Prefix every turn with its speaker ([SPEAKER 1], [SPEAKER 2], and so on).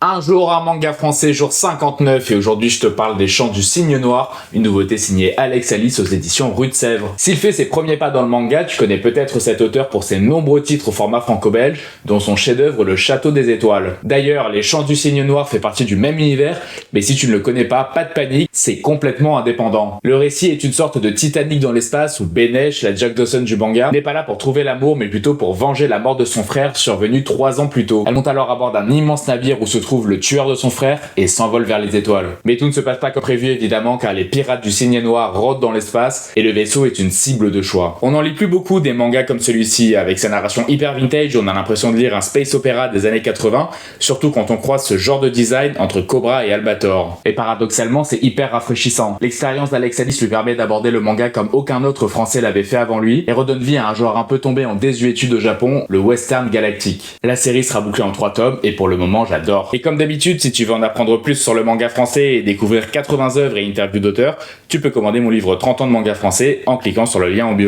[SPEAKER 1] Un jour, un manga français, jour 59, et aujourd'hui je te parle des Chants du Cygne Noir, une nouveauté signée Alex Alice aux éditions Rue de Sèvres. S'il fait ses premiers pas dans le manga, tu connais peut-être cet auteur pour ses nombreux titres au format franco-belge, dont son chef-d'œuvre Le Château des Étoiles. D'ailleurs, les Chants du Cygne Noir fait partie du même univers, mais si tu ne le connais pas de panique, c'est complètement indépendant. Le récit est une sorte de Titanic dans l'espace où Benesh, la Jack Dawson du manga, n'est pas là pour trouver l'amour, mais plutôt pour venger la mort de son frère survenue 3 ans plus tôt. Elle monte alors à bord d'un immense navire où se trouve le tueur de son frère et s'envole vers les étoiles. Mais tout ne se passe pas comme prévu évidemment, car les pirates du Cygne Noir rôdent dans l'espace et le vaisseau est une cible de choix. On n'en lit plus beaucoup des mangas comme celui-ci, avec sa narration hyper vintage, on a l'impression de lire un space opéra des années 80, surtout quand on croise ce genre de design entre Cobra et Albator. Et paradoxalement, c'est hyper rafraîchissant. L'expérience d'Alex Alice lui permet d'aborder le manga comme aucun autre français l'avait fait avant lui et redonne vie à un genre un peu tombé en désuétude au Japon, le western galactique. La série sera bouclée en 3 tomes et pour le moment j'adore. Et comme d'habitude, si tu veux en apprendre plus sur le manga français et découvrir 80 œuvres et interviews d'auteurs, tu peux commander mon livre 30 ans de manga français en cliquant sur le lien en bio.